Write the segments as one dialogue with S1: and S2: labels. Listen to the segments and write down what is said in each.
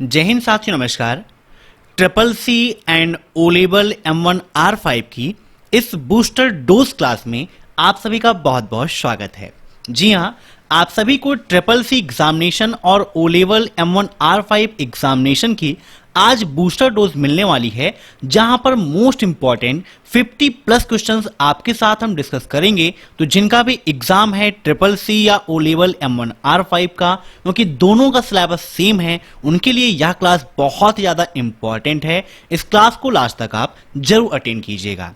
S1: जय हिंद साथियों, नमस्कार। Triple C and O level M1R5 की इस बूस्टर डोज क्लास में आप सभी का बहुत बहुत स्वागत है। जी हाँ, आप सभी को ट्रिपल सी एग्जामिनेशन और ओ लेवल M1R5 एग्जामिनेशन की आज बूस्टर डोज मिलने वाली है, जहां पर मोस्ट इंपॉर्टेंट 50 प्लस क्वेश्चंस आपके साथ हम डिस्कस करेंगे। तो जिनका भी एग्जाम है ट्रिपल सी या ओ लेवल M1R5 का, क्योंकि दोनों का सिलेबस सेम है, उनके लिए यह क्लास बहुत ज्यादा इंपॉर्टेंट है। इस क्लास को लास्ट तक आप जरूर अटेंड कीजिएगा।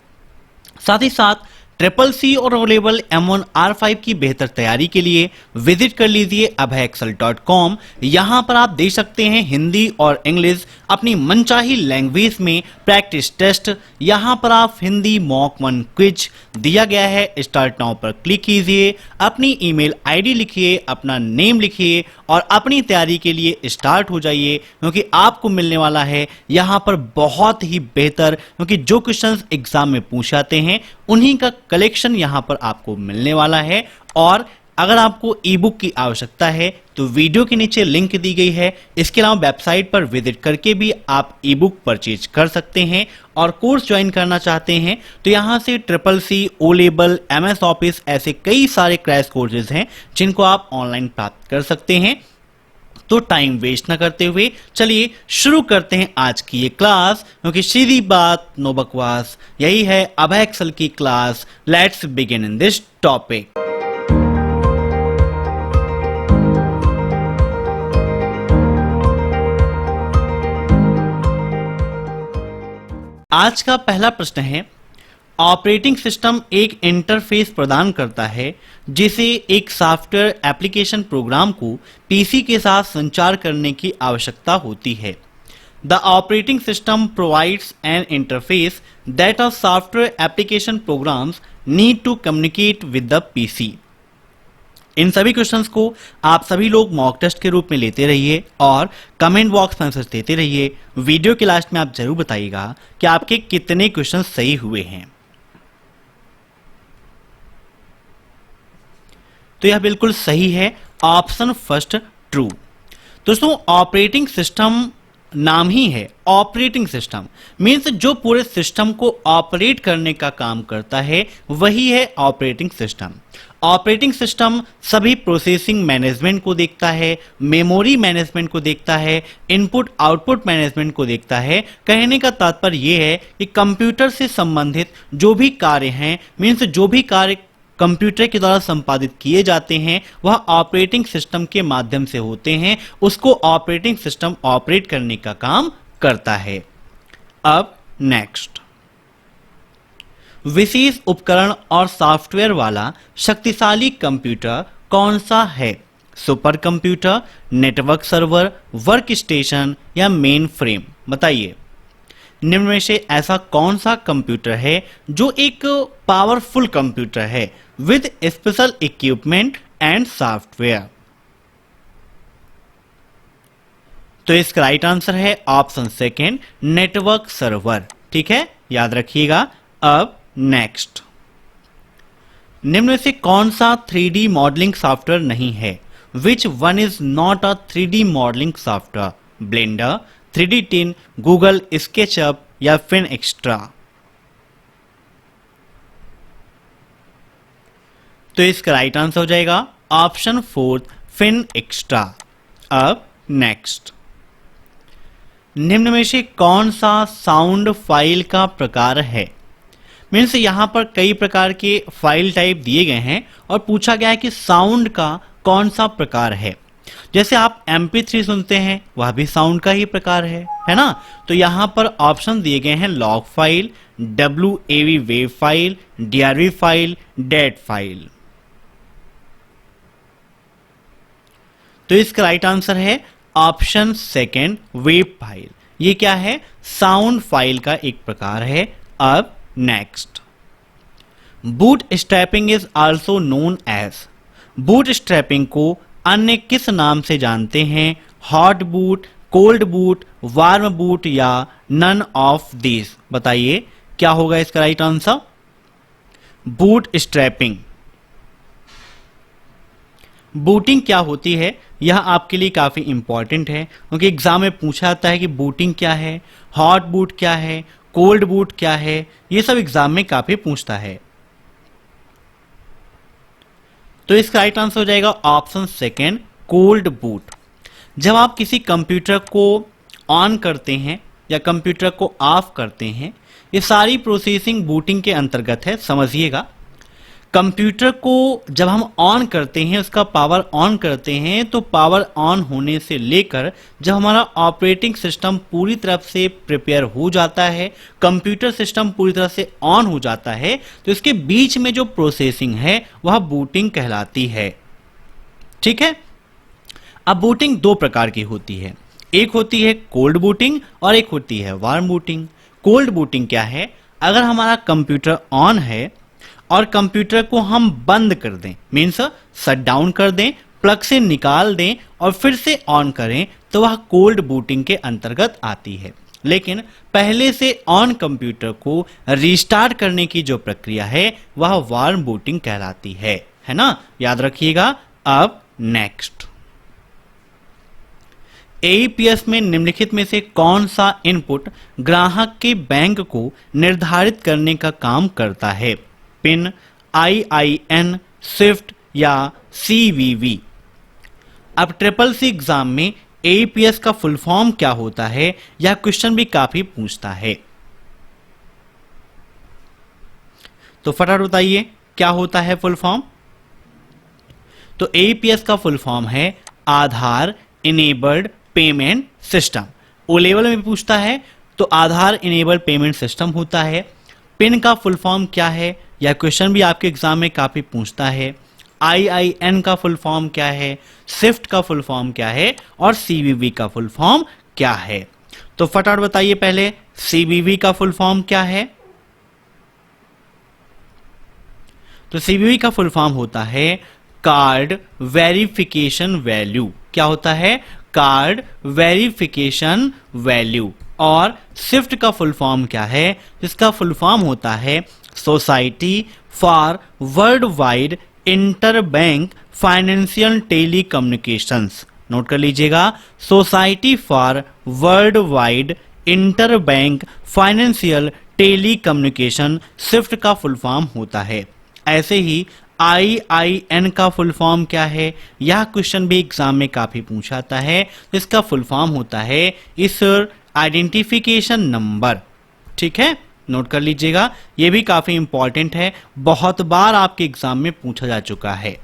S1: साथ ही साथ ट्रिपल सी और ओ लेवल M1R5 की बेहतर तैयारी के लिए विजिट कर लीजिए abhayexcel.com। यहां पर आप देख सकते हैं हिंदी और इंग्लिश अपनी मनचाही लैंग्वेज में प्रैक्टिस टेस्ट। यहां पर आप हिंदी मॉक 1 क्विज दिया गया है, स्टार्ट नाउ पर क्लिक कीजिए, अपनी ईमेल आईडी लिखिए, अपना नेम लिखिए और अपनी तैयारी के लिए स्टार्ट हो जाइए, क्योंकि आपको मिलने वाला है यहां पर बहुत ही बेहतर, क्योंकि जो क्वेश्चंस एग्जाम में पूछे जाते हैं उन्हीं का कलेक्शन यहां पर आपको मिलने वाला है। और अगर आपको ई बुक की आवश्यकता है तो वीडियो के नीचे लिंक दी गई है। इसके अलावा वेबसाइट पर विजिट करके भी आप ई बुक परचेज कर सकते हैं। और कोर्स ज्वाइन करना चाहते हैं तो यहां से triple C, O level, MS office, ऐसे कई सारे क्रैश कोर्सेज हैं जिनको आप ऑनलाइन प्राप्त कर सकते हैं। तो टाइम वेस्ट ना करते हुए चलिए शुरू करते हैं आज की ये क्लास, क्योंकि सीधी बात नो बकवास, यही है अभय एक्सेल की class. Let's begin in this topic. आज का पहला प्रश्न है, ऑपरेटिंग सिस्टम एक इंटरफेस प्रदान करता है जिसे एक सॉफ्टवेयर एप्लीकेशन प्रोग्राम को पीसी के साथ संचार करने की आवश्यकता होती है। The operating system provides an interface that a software application programs need to communicate with the PC. इन सभी क्वेश्चंस को आप सभी लोग मॉक टेस्ट के रूप में लेते रहिए और कमेंट बॉक्स में आंसर देते रहिए। वीडियो के लास्ट में आप जरूर बताइएगा कि आपके कितने क्वेश्चन सही हुए हैं। तो यह बिल्कुल सही है, ऑप्शन फर्स्ट ट्रू। दोस्तों, ऑपरेटिंग सिस्टम नाम ही है ऑपरेटिंग सिस्टम, मीन्स जो पूरे सिस्टम को ऑपरेट करने का काम करता है वही है ऑपरेटिंग सिस्टम। ऑपरेटिंग सिस्टम सभी प्रोसेसिंग मैनेजमेंट को देखता है, मेमोरी मैनेजमेंट को देखता है, इनपुट आउटपुट मैनेजमेंट को देखता है। कहने का तात्पर्य यह है कि कंप्यूटर से संबंधित जो भी कार्य हैं, मीन्स जो भी कार्य कंप्यूटर के द्वारा संपादित किए जाते हैं वह ऑपरेटिंग सिस्टम के माध्यम से होते हैं, उसको ऑपरेटिंग सिस्टम ऑपरेट करने का काम करता है। अब नेक्स्ट, विशेष उपकरण और सॉफ्टवेयर वाला शक्तिशाली कंप्यूटर कौन सा है? Super computer, network server, work station या मेन फ्रेम? बताइए, निम्न में से ऐसा कौन सा कंप्यूटर है जो एक पावरफुल कंप्यूटर है with special equipment and software? तो इसका राइट आंसर है ऑप्शन सेकेंड, नेटवर्क सर्वर। ठीक है, याद रखिएगा। अब नेक्स्ट, निम्न में से कौन सा 3D मॉडलिंग सॉफ्टवेयर नहीं है? Which one is not a 3D modelling software? Blender, 3D tin, Google SketchUp या फिन एक्स्ट्रा? तो इसका राइट आंसर हो जाएगा ऑप्शन फोर्थ, फिन एक्स्ट्रा। अब नेक्स्ट, निम्न में से कौन सा साउंड फाइल का प्रकार है? मीन्स यहां पर कई प्रकार के फाइल टाइप दिए गए हैं और पूछा गया है कि साउंड का कौन सा प्रकार है। जैसे आप MP3 सुनते हैं, वह भी साउंड का ही प्रकार है ना? तो यहां पर ऑप्शन दिए गए हैं log file, WAV wave file, DRV file, date file. तो इसका राइट आंसर है ऑप्शन सेकेंड, वेब फाइल। ये क्या है? साउंड फाइल का एक प्रकार है। अब next, bootstrapping is also known as. Bootstrapping को अन्य किस नाम से जानते हैं? Hot boot, cold boot, warm boot या नन ऑफ दिस? बताइए क्या होगा इसका right answer? Bootstrapping booting क्या होती है, यह आपके लिए काफ़ी इंपॉर्टेंट है क्योंकि एग्जाम में पूछा जाता है कि बूटिंग क्या है, हॉट बूट क्या है, कोल्ड बूट क्या है, ये सब एग्जाम में काफ़ी पूछता है। तो इसका राइट आंसर हो जाएगा ऑप्शन सेकेंड, कोल्ड बूट। जब आप किसी कंप्यूटर को ऑन करते हैं या कंप्यूटर को ऑफ करते हैं, ये सारी प्रोसेसिंग बूटिंग के अंतर्गत है, समझिएगा। कंप्यूटर को जब हम ऑन करते हैं, उसका पावर ऑन करते हैं, तो पावर ऑन होने से लेकर जब हमारा ऑपरेटिंग सिस्टम पूरी तरफ से प्रिपेयर हो जाता है, कंप्यूटर सिस्टम पूरी तरह से ऑन हो जाता है, तो इसके बीच में जो प्रोसेसिंग है वह बूटिंग कहलाती है। ठीक है। अब बूटिंग दो प्रकार की होती है, एक होती है कोल्ड बूटिंग और एक होती है वार्म बूटिंग। कोल्ड बूटिंग क्या है, अगर हमारा कंप्यूटर ऑन है और कंप्यूटर को हम बंद कर दें, मीन्स शट डाउन कर दें, प्लग से निकाल दें और फिर से ऑन करें, तो वह कोल्ड बूटिंग के अंतर्गत आती है। लेकिन पहले से ऑन कंप्यूटर को रीस्टार्ट करने की जो प्रक्रिया है वह वार्म बूटिंग कहलाती है ना, याद रखिएगा। अब नेक्स्ट, एईपीएस में निम्नलिखित में से कौन सा इनपुट ग्राहक के बैंक को निर्धारित करने का काम करता है? पिन, आईआईएन, स्विफ्ट या सीवीवी। अब ट्रिपल सी एग्जाम में एईपीएस का फुल फॉर्म क्या होता है, यह क्वेश्चन भी काफी पूछता है। तो फटाफट बताइए क्या होता है फुल फॉर्म। तो एईपीएस का फुल फॉर्म है Aadhaar enabled payment system. O level में पूछता है तो आधार इनेबल्ड पेमेंट सिस्टम होता है। पिन का फुल फॉर्म क्या है, यह क्वेश्चन भी आपके एग्जाम में काफी पूछता है। आईआईएन का फुल फॉर्म क्या है, स्विफ्ट का फुल फॉर्म क्या है और सीवीवी का फुल फॉर्म क्या है। तो फटाफट बताइए पहले सीवीवी का फुल फॉर्म क्या है। तो सीवीवी का फुल फॉर्म होता है कार्ड वेरिफिकेशन वैल्यू। क्या होता है? Card verification value. और स्विफ्ट का फुल फॉर्म क्या है? जिसका फुल फॉर्म होता है society for world wide inter bank financial telecommunications. Note कर लीजिएगा, society for world wide inter bank financial telecommunication Swift का फुल फॉर्म होता है। ऐसे ही आईआईएन का फुल फॉर्म क्या है, यह क्वेश्चन भी एग्जाम में काफी पूछा जाता है। इसका फुल फॉर्म होता है इशर आइडेंटिफिकेशन नंबर। ठीक है, नोट कर लीजिएगा, यह भी काफी इंपॉर्टेंट है, बहुत बार आपके एग्जाम में पूछा जा चुका है।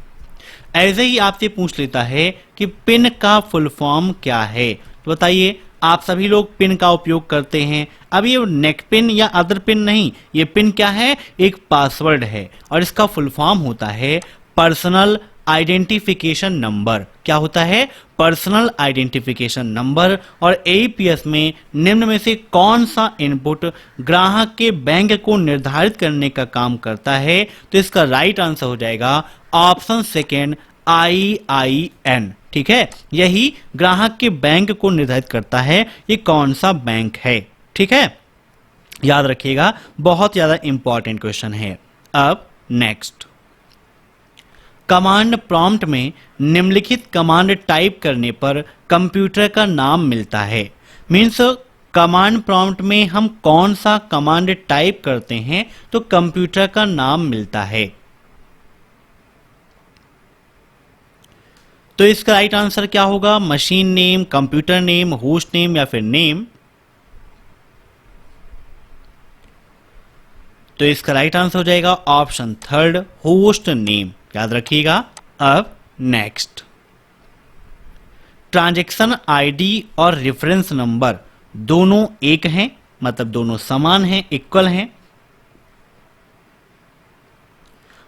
S1: ऐसे ही आपसे पूछ लेता है कि पिन का फुल फॉर्म क्या है। तो बताइए, आप सभी लोग पिन का उपयोग करते हैं। अब ये नेक पिन या अदर पिन नहीं, ये पिन क्या है? एक पासवर्ड है और इसका फुल फॉर्म होता है पर्सनल आइडेंटिफिकेशन नंबर। क्या होता है? Personal identification number. और एईपीएस में निम्न में से कौन सा इनपुट ग्राहक के बैंक को निर्धारित करने का काम करता है? तो इसका राइट आंसर हो जाएगा ऑप्शन सेकेंड, आईआईएन। ठीक है, यही ग्राहक के बैंक को निर्धारित करता है ये कौन सा बैंक है। ठीक है, याद रखिएगा, बहुत ज्यादा इंपॉर्टेंट क्वेश्चन है। अब नेक्स्ट, कमांड प्रॉम्प्ट में निम्नलिखित कमांड टाइप करने पर कंप्यूटर का नाम मिलता है। मीन्स कमांड प्रॉम्प्ट में हम कौन सा कमांड टाइप करते हैं तो कंप्यूटर का नाम मिलता है। तो इसका राइट आंसर क्या होगा? Machine name, computer name, host name या फिर नेम। तो इसका राइट आंसर हो जाएगा ऑप्शन थर्ड, होस्ट नेम। याद रखिएगा। अब नेक्स्ट, ट्रांजैक्शन आईडी और रेफरेंस नंबर दोनों एक हैं, मतलब दोनों समान हैं, इक्वल हैं।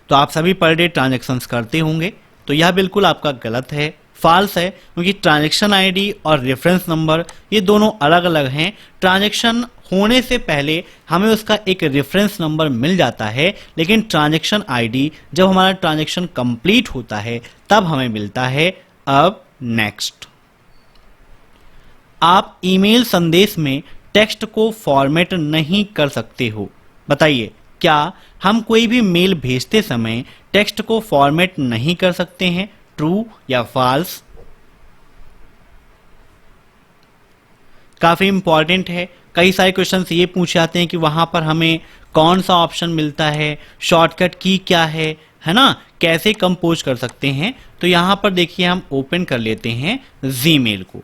S1: तो आप सभी पर डे ट्रांजैक्शंस करते होंगे, तो यह बिल्कुल आपका गलत है, फॉल्स है, क्योंकि ट्रांजैक्शन आईडी और रेफरेंस नंबर ये दोनों अलग अलग हैं। ट्रांजैक्शन होने से पहले हमें उसका एक रेफरेंस नंबर मिल जाता है, लेकिन ट्रांजैक्शन आईडी जब हमारा ट्रांजैक्शन कंप्लीट होता है तब हमें मिलता है। अब नेक्स्ट, आप ईमेल संदेश में टेक्स्ट को फॉर्मेट नहीं कर सकते हो। बताइए, क्या हम कोई भी मेल भेजते समय टेक्स्ट को फॉर्मेट नहीं कर सकते हैं? ट्रू या फॉल्स। काफी इंपॉर्टेंट है, कई सारे क्वेश्चंस ये पूछे जाते हैं कि वहां पर हमें कौन सा ऑप्शन मिलता है, शॉर्टकट की क्या है ना, कैसे कंपोज कर सकते हैं। तो यहां पर देखिए हम ओपन कर लेते हैं जीमेल को।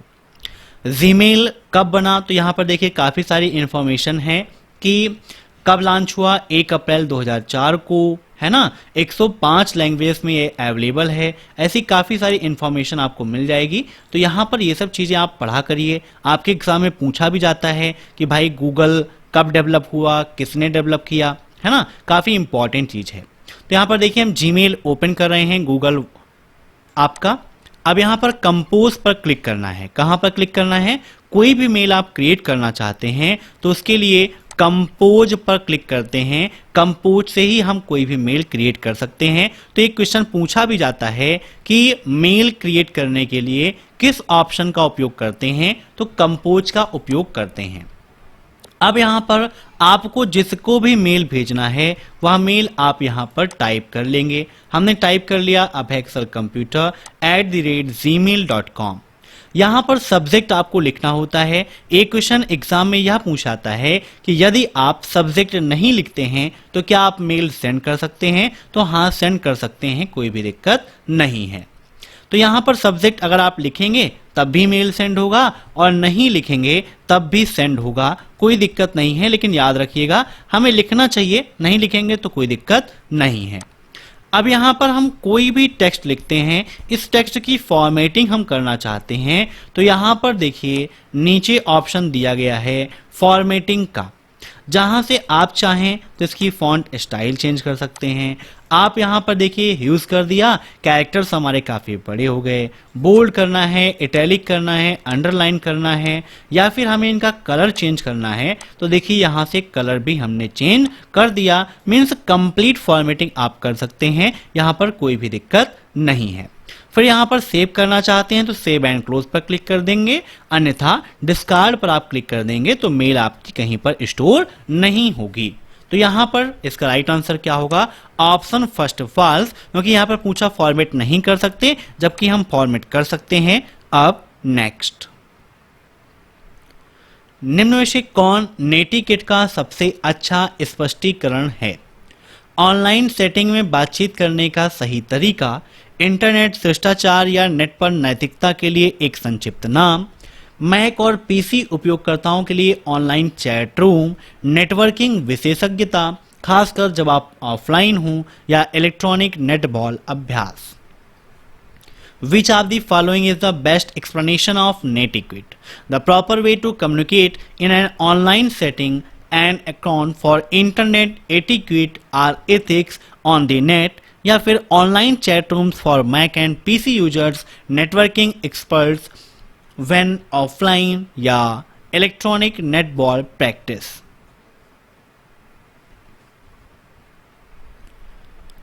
S1: जीमेल कब बना, तो यहां पर देखिए काफी सारी इंफॉर्मेशन है कि कब लॉन्च हुआ, 1 अप्रैल 2004 को, है ना। 105 लैंग्वेज में ये अवेलेबल है। ऐसी काफ़ी सारी इन्फॉर्मेशन आपको मिल जाएगी। तो यहाँ पर ये सब चीज़ें आप पढ़ा करिए। आपके एग्जाम में पूछा भी जाता है कि भाई गूगल कब डेवलप हुआ, किसने डेवलप किया, है ना, काफ़ी इंपॉर्टेंट चीज़ है। तो यहाँ पर देखिए हम जीमेल ओपन कर रहे हैं गूगल आपका। अब यहाँ पर कंपोज पर क्लिक करना है। कहाँ पर क्लिक करना है, कोई भी मेल आप क्रिएट करना चाहते हैं तो उसके लिए कंपोज पर क्लिक करते हैं। कंपोज से ही हम कोई भी मेल क्रिएट कर सकते हैं। तो एक क्वेश्चन पूछा भी जाता है कि मेल क्रिएट करने के लिए किस ऑप्शन का उपयोग करते हैं, तो कंपोज का उपयोग करते हैं। अब यहां पर आपको जिसको भी मेल भेजना है वह मेल आप यहां पर टाइप कर लेंगे। हमने टाइप कर लिया abhexcelcomputer@gmail.com। यहां पर सब्जेक्ट आपको लिखना होता है। एक क्वेश्चन एग्जाम में यह पूछाता है कि यदि आप सब्जेक्ट नहीं लिखते हैं तो क्या आप मेल सेंड कर सकते हैं, तो हाँ सेंड कर सकते हैं, कोई भी दिक्कत नहीं है। तो यहां पर सब्जेक्ट अगर आप लिखेंगे तब भी मेल सेंड होगा और नहीं लिखेंगे तब भी सेंड होगा, कोई दिक्कत नहीं है। लेकिन याद रखिएगा हमें लिखना चाहिए, नहीं लिखेंगे तो कोई दिक्कत नहीं है। अब यहाँ पर हम कोई भी टेक्स्ट लिखते हैं, इस टेक्स्ट की फॉर्मेटिंग हम करना चाहते हैं तो यहाँ पर देखिए नीचे ऑप्शन दिया गया है फॉर्मेटिंग का। जहाँ से आप चाहें तो इसकी फॉन्ट स्टाइल चेंज कर सकते हैं। आप यहाँ पर देखिए यूज कर दिया, कैरेक्टर्स हमारे काफ़ी बड़े हो गए, बोल्ड करना है, इटैलिक करना है, अंडरलाइन करना है, या फिर हमें इनका कलर चेंज करना है तो देखिए यहाँ से कलर भी हमने चेंज कर दिया। मीन्स कंप्लीट फॉर्मेटिंग आप कर सकते हैं, यहाँ पर कोई भी दिक्कत नहीं है। फिर यहाँ पर सेव करना चाहते हैं तो सेव एंड क्लोज पर क्लिक कर देंगे, अन्यथा डिस्कार्ड पर आप क्लिक कर देंगे तो मेल आपकी कहीं पर स्टोर नहीं होगी। तो यहाँ पर इसका राइट आंसर क्या होगा, ऑप्शन फर्स्ट फॉल्स, क्योंकि यहाँ पर पूछा फॉर्मेट नहीं कर सकते जबकि हम फॉर्मेट कर सकते हैं। अब नेक्स्ट, निम्न में से कौन नेटिकेट का सबसे अच्छा स्पष्टीकरण है। ऑनलाइन सेटिंग में बातचीत करने का सही तरीका, इंटरनेट शिष्टाचार या नेट पर नैतिकता के लिए एक संक्षिप्त नाम, मैक और पीसी उपयोगकर्ताओं के लिए ऑनलाइन चैट रूम, नेटवर्किंग विशेषज्ञता खासकर जब आप ऑफलाइन हो, या इलेक्ट्रॉनिक नेटबॉल अभ्यास। Which of the following is the best explanation of netiquette? The proper way to communicate in an online setting and account for internet etiquette or ethics on the net, या फिर online chat rooms for Mac and PC users, networking experts when offline, या electronic netball practice.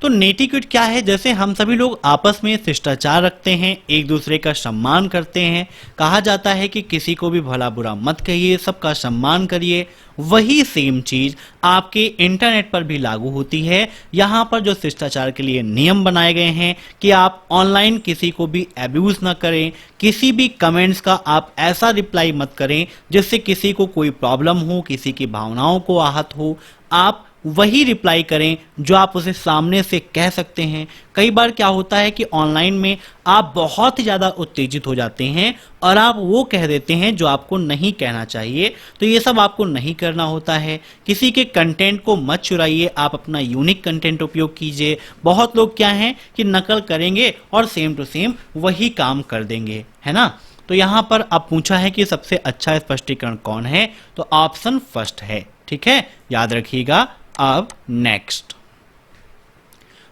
S1: तो netiquette क्या है, जैसे हम सभी लोग आपस में शिष्टाचार रखते हैं, एक दूसरे का सम्मान करते हैं। कहा जाता है कि किसी को भी भला बुरा मत कहिए, सबका सम्मान करिए। वही सेम चीज आपके इंटरनेट पर भी लागू होती है। यहाँ पर जो शिष्टाचार के लिए नियम बनाए गए हैं कि आप ऑनलाइन किसी को भी एब्यूज ना करें, किसी भी कमेंट्स का आप ऐसा रिप्लाई मत करें जिससे किसी को कोई प्रॉब्लम हो, किसी की भावनाओं को आहत हो। आप वही रिप्लाई करें जो आप उसे सामने से कह सकते हैं। कई बार क्या होता है कि ऑनलाइन में आप बहुत ही ज़्यादा उत्तेजित हो जाते हैं और आप वो कह देते हैं जो आपको नहीं कहना चाहिए। तो ये सब आपको नहीं करना होता है। किसी के कंटेंट को मत चुराइए, आप अपना यूनिक कंटेंट उपयोग कीजिए। बहुत लोग क्या हैं कि नकल करेंगे और सेम टू सेम वही काम कर देंगे, है ना। तो यहाँ पर अब पूछा है कि सबसे अच्छा स्पष्टीकरण कौन है, तो ऑप्शन फर्स्ट है। ठीक है, याद रखिएगा। अब नेक्स्ट,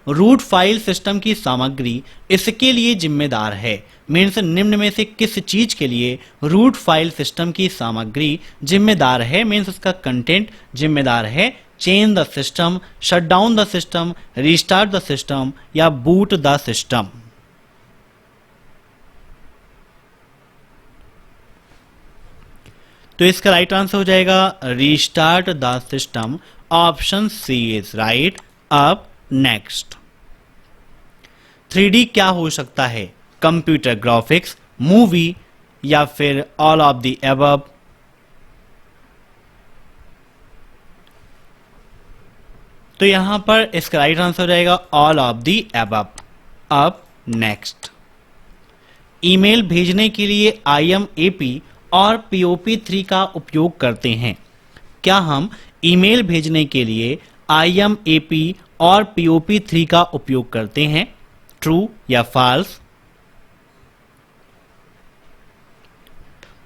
S1: रूट फाइल सिस्टम की सामग्री इसके लिए जिम्मेदार है। मीन्स निम्न में से किस चीज के लिए रूट फाइल सिस्टम की सामग्री जिम्मेदार है। मीन्स उसका कंटेंट जिम्मेदार है। Change the system, shut down the system, restart the system, या बूट द सिस्टम। तो इसका राइट आंसर हो जाएगा restart the system. Option C is right. अब नेक्स्ट, 3D क्या हो सकता है? कंप्यूटर ग्राफिक्स, मूवी या फिर ऑल ऑफ द एबव? तो यहां पर इसका राइट आंसर हो जाएगा ऑल ऑफ द एबव। अब नेक्स्ट, ईमेल भेजने के लिए IMAP और POP3 का उपयोग करते हैं। क्या हम ईमेल भेजने के लिए IMAP और POP3 का उपयोग करते हैं? ट्रू या फॉल्स?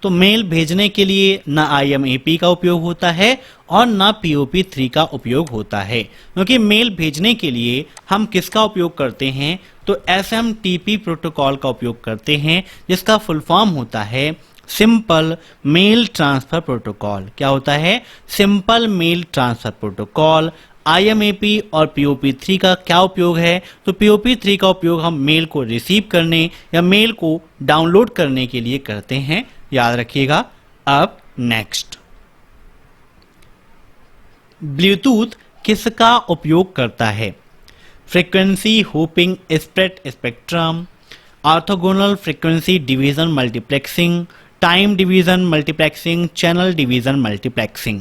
S1: तो मेल भेजने के लिए ना IMAP का उपयोग होता है और ना POP3 का उपयोग होता है, क्योंकि मेल भेजने के लिए हम किसका उपयोग करते हैं? तो SMTP प्रोटोकॉल का उपयोग करते हैं, जिसका फुल फॉर्म होता है सिंपल मेल ट्रांसफर प्रोटोकॉल। क्या होता है? Simple mail transfer protocol. IMAP और POP3 का क्या उपयोग है? तो POP3 का उपयोग हम मेल को रिसीव करने या मेल को डाउनलोड करने के लिए करते हैं, याद रखिएगा। अब नेक्स्ट, ब्लूटूथ किसका उपयोग करता है? Frequency hopping spread spectrum, orthogonal frequency division multiplexing, time division multiplexing, channel division multiplexing.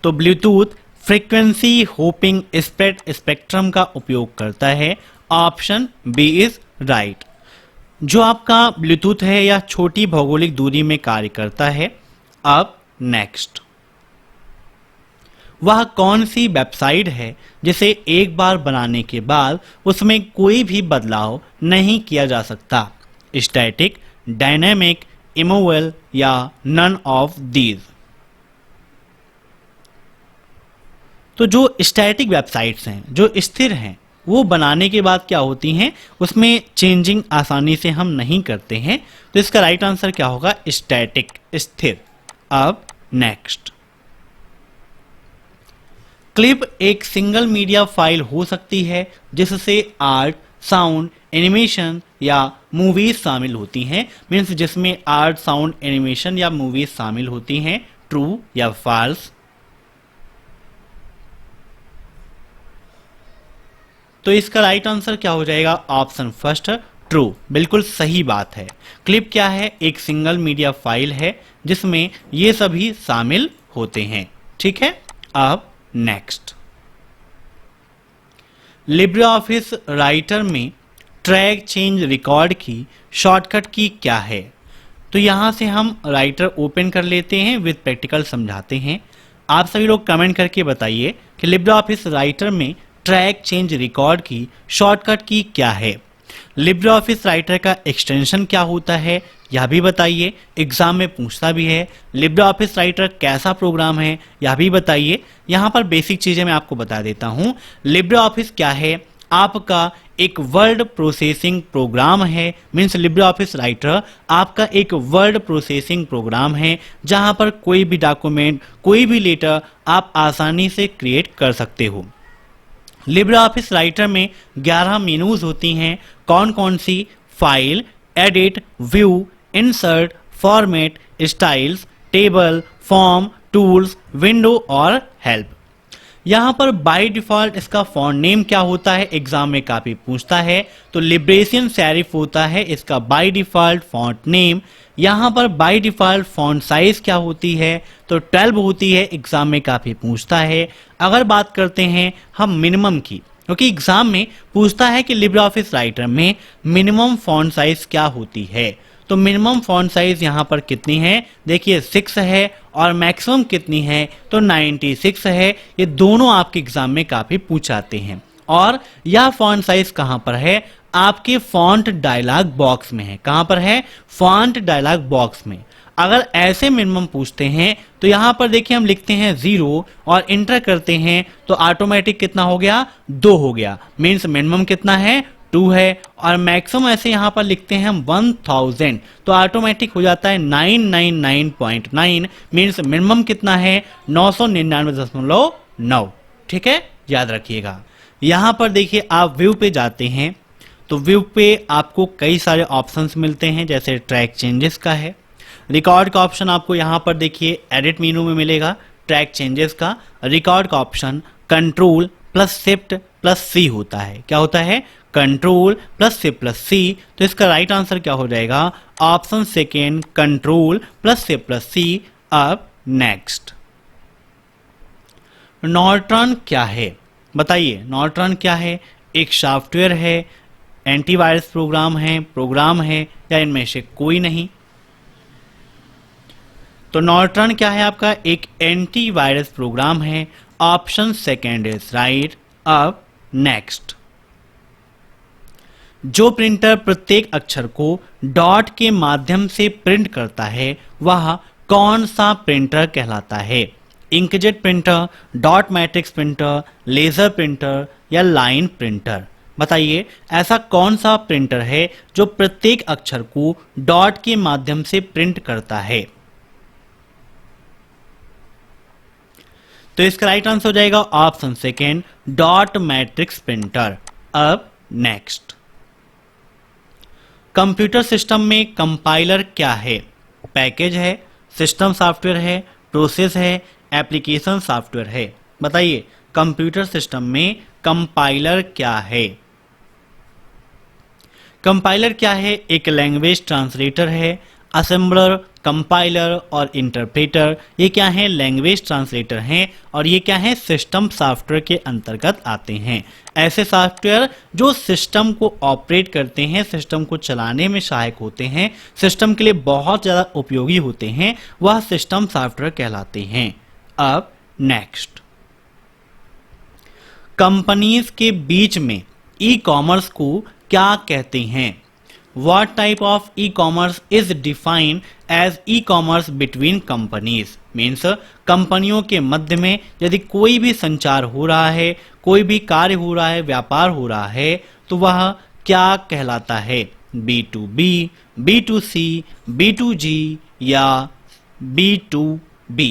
S1: तो Bluetooth frequency hopping spread spectrum का उपयोग करता है। Option B is right. जो आपका ब्लूटूथ है या छोटी भौगोलिक दूरी में कार्य करता है। अब नेक्स्ट, वह कौन सी वेबसाइट है जिसे एक बार बनाने के बाद उसमें कोई भी बदलाव नहीं किया जा सकता? स्टैटिक, डायनेमिक, इमूवेबल या नन ऑफ दीज? तो जो स्टैटिक वेबसाइट्स हैं, जो स्थिर हैं, वो बनाने के बाद क्या होती हैं? उसमें चेंजिंग आसानी से हम नहीं करते हैं। तो इसका राइट आंसर क्या होगा? स्टैटिक, स्थिर। अब नेक्स्ट, क्लिप एक सिंगल मीडिया फाइल हो सकती है जिससे आर्ट, साउंड, एनिमेशन या मूवीज शामिल होती हैं। मीन्स जिसमें आर्ट, साउंड, एनिमेशन या मूवीज शामिल होती हैं। ट्रू या फॉल्स? तो इसका राइट आंसर क्या हो जाएगा? Option first, true. बिल्कुल सही बात है। क्लिप क्या है? एक सिंगल मीडिया फाइल है जिसमें ये सभी शामिल होते हैं। ठीक है। अब नेक्स्ट, लिब्रे ऑफिस राइटर में ट्रैक चेंज रिकॉर्ड की शॉर्टकट की क्या है? तो यहां से हम राइटर ओपन कर लेते हैं, विद प्रैक्टिकल समझाते हैं। आप सभी लोग कमेंट करके बताइए कि लिब्रे ऑफिस राइटर में ट्रैक चेंज रिकॉर्ड की शॉर्टकट की क्या है। लिब्रे ऑफिस राइटर का एक्सटेंशन क्या होता है, यह भी बताइए। एग्जाम में पूछता भी है। लिब्रे ऑफिस राइटर कैसा प्रोग्राम है, यह भी बताइए। यहाँ पर बेसिक चीजें मैं आपको बता देता हूँ। लिब्रे ऑफिस क्या है? आपका एक वर्ड प्रोसेसिंग प्रोग्राम है। मीन्स लिब्रे ऑफिस राइटर आपका एक वर्ड प्रोसेसिंग प्रोग्राम है, जहां पर कोई भी डॉक्यूमेंट, कोई भी लेटर आप आसानी से क्रिएट कर सकते हो। लिब्रे ऑफिस राइटर में 11 मेनूज होती हैं। कौन कौन सी? File, edit, view, insert, format, styles, table, form, tools, window और हेल्प। यहाँ पर बाय डिफॉल्ट इसका फॉन्ट नेम क्या होता है, एग्जाम में काफी पूछता है। तो लिब्रेशियन सेरिफ होता है इसका बाय डिफॉल्ट फॉन्ट नेम। यहाँ पर बाय डिफॉल्ट फॉन्ट साइज क्या होती है, तो 12 होती है, एग्जाम में काफी पूछता है। अगर बात करते हैं हम मिनिमम की, क्योंकि एग्जाम में पूछता है कि लिब्रे ऑफिस राइटर में मिनिमम फॉन्ट साइज क्या होती है, तो मिनिमम फॉन्ट साइज यहाँ पर कितनी है? देखिए 6 है। और मैक्सिमम कितनी है? तो 96 है। ये दोनों आपके एग्जाम में काफी पूछाते हैं। और यह फॉन्ट साइज कहाँ पर है? आपके फॉन्ट डायलॉग बॉक्स में है। कहाँ पर है? फॉन्ट डायलॉग बॉक्स में। अगर ऐसे मिनिमम पूछते हैं तो यहाँ पर देखिए हम लिखते हैं 0 और इंटर करते हैं तो ऑटोमेटिक कितना हो गया? 2 हो गया। मीन्स मिनिमम कितना है? 2 है। और मैक्सिमम ऐसे यहाँ पर लिखते हैं हम 1000 तो ऑटोमेटिक हो जाता है 999.9। मीन्स मिनिमम कितना है? 999.9। ठीक है, याद रखिएगा। यहाँ पर देखिए आप व्यू पे जाते हैं तो व्यू पे आपको कई सारे ऑप्शंस मिलते हैं, जैसे ट्रैक चेंजेस का है। रिकॉर्ड का ऑप्शन आपको यहाँ पर देखिए एडिट मेनू में मिलेगा। ट्रैक चेंजेस का रिकॉर्ड का option control plus shift plus C होता है। क्या होता है? Control plus C. तो इसका राइट आंसर क्या हो जाएगा? Option second, control plus C. अब नेक्स्ट, नॉर्ट्रॉन क्या है? बताइए, नॉर्ट्रॉन क्या है? एक सॉफ्टवेयर है, एंटीवायरस प्रोग्राम है या इनमें से कोई नहीं? तो नॉर्ट्रॉन क्या है आपका? एक एंटीवायरस प्रोग्राम है। Option second is right. अब नेक्स्ट, जो प्रिंटर प्रत्येक अक्षर को डॉट के माध्यम से प्रिंट करता है वह कौन सा प्रिंटर कहलाता है? Inkjet printer, dot matrix printer, laser printer या लाइन प्रिंटर? बताइए, ऐसा कौन सा प्रिंटर है जो प्रत्येक अक्षर को डॉट के माध्यम से प्रिंट करता है? तो इसका राइट आंसर हो जाएगा option second, dot matrix printer. अब नेक्स्ट, कंप्यूटर सिस्टम में कंपाइलर क्या है? पैकेज है, सिस्टम सॉफ्टवेयर है, प्रोसेस है, एप्लीकेशन सॉफ्टवेयर है? बताइए, कंप्यूटर सिस्टम में कंपाइलर क्या है? कंपाइलर क्या है? एक लैंग्वेज ट्रांसलेटर है। असेंबलर, कंपाइलर और इंटरप्रेटर ये क्या है? लैंग्वेज ट्रांसलेटर हैं और ये क्या है? सिस्टम सॉफ्टवेयर के अंतर्गत आते हैं। ऐसे सॉफ्टवेयर जो सिस्टम को ऑपरेट करते हैं, सिस्टम को चलाने में सहायक होते हैं, सिस्टम के लिए बहुत ज़्यादा उपयोगी होते हैं, वह सिस्टम सॉफ्टवेयर कहलाते हैं। अब नेक्स्ट, कंपनीज के बीच में ई कॉमर्स को क्या कहते हैं? What type of e-commerce is defined as e-commerce between companies? Means कंपनियों के मध्य में यदि कोई भी संचार हो रहा है, कोई भी कार्य हो रहा है, व्यापार हो रहा है, तो वह क्या कहलाता है? B2B, B2C, B2G या B2B?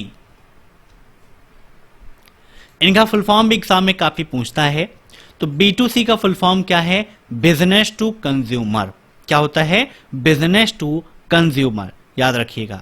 S1: इनका फुल फॉर्म भी एग्जाम में काफी पूछता है। तो B2C का फुल फॉर्म क्या है? Business to consumer. क्या होता है? बिजनेस टू कंज्यूमर, याद रखिएगा।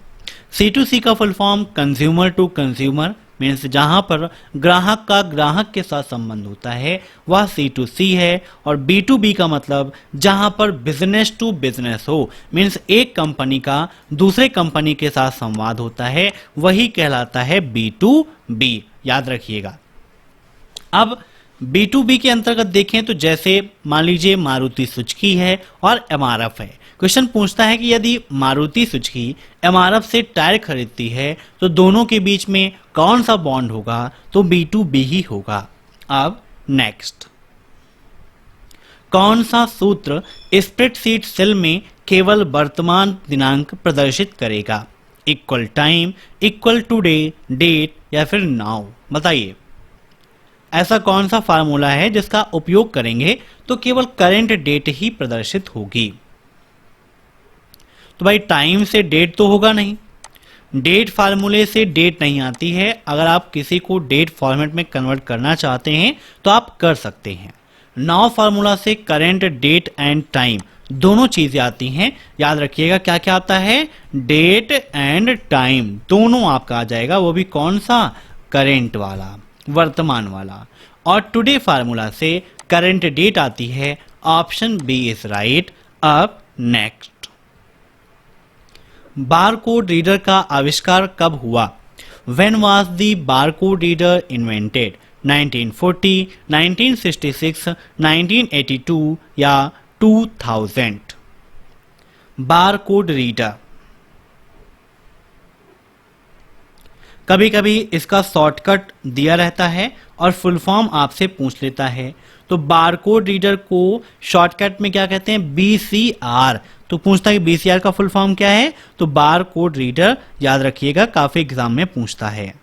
S1: C2C का full form consumer to consumer, means जहां पर ग्राहक का ग्राहक के साथ संबंध होता है वह C2C है। और B2B का मतलब जहां पर बिजनेस टू बिजनेस हो, मीन्स एक कंपनी का दूसरे कंपनी के साथ संवाद होता है, वही कहलाता है B2B, याद रखिएगा। अब B2B के अंतर्गत देखें तो जैसे मान लीजिए मारुति सुजुकी है और MRF है। क्वेश्चन पूछता है कि यदि मारुति सुजुकी MRF से टायर खरीदती है तो दोनों के बीच में कौन सा बॉन्ड होगा? तो B2B ही होगा। अब नेक्स्ट, कौन सा सूत्र स्प्रेडशीट सेल में केवल वर्तमान दिनांक प्रदर्शित करेगा? Equal time, equal today, date या फिर नाउ? बताइए, ऐसा कौन सा फार्मूला है जिसका उपयोग करेंगे तो केवल करंट डेट ही प्रदर्शित होगी? तो भाई टाइम से डेट तो होगा नहीं, डेट फार्मूले से डेट नहीं आती है। अगर आप किसी को डेट फॉर्मेट में कन्वर्ट करना चाहते हैं तो आप कर सकते हैं। नाउ फार्मूला से करंट डेट एंड टाइम दोनों चीजें आती हैं। याद रखिएगा क्या क्या आता है? डेट एंड टाइम दोनों आपका आ जाएगा, वो भी कौन सा? करंट वाला, वर्तमान वाला। और टुडे फार्मूला से करंट डेट आती है। Option B is right. अब नेक्स्ट, बारकोड रीडर का आविष्कार कब हुआ? When was the barcode reader invented? 1940, 1966, 1982 या 2000? बारकोड रीडर, कभी कभी इसका शॉर्टकट दिया रहता है और फुल फॉर्म आपसे पूछ लेता है। तो बारकोड रीडर को शॉर्टकट में क्या कहते हैं? BCR। तो पूछता है कि BCR का फुल फॉर्म क्या है? तो बारकोड रीडर, याद रखिएगा, काफी एग्जाम में पूछता है।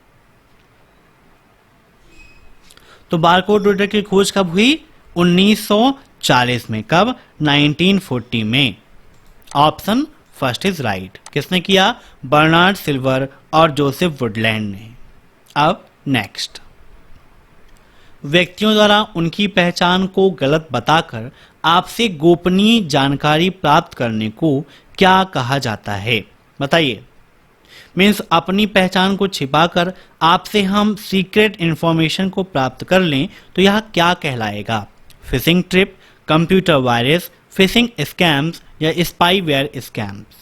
S1: तो बारकोड रीडर की खोज कब हुई? 1940 में। कब? 1940 में। Option first is right. किसने किया? बर्नार्ड सिल्वर और जोसेफ वुडलैंड ने। अब नेक्स्ट, व्यक्तियों द्वारा उनकी पहचान को गलत बताकर आपसे गोपनीय जानकारी प्राप्त करने को क्या कहा जाता है? बताइए, मीन्स अपनी पहचान को छिपाकर आपसे हम सीक्रेट इंफॉर्मेशन को प्राप्त कर लें तो यह क्या कहलाएगा? Fishing trip, computer virus, fishing scams या स्पाईवेयर स्कैम्स?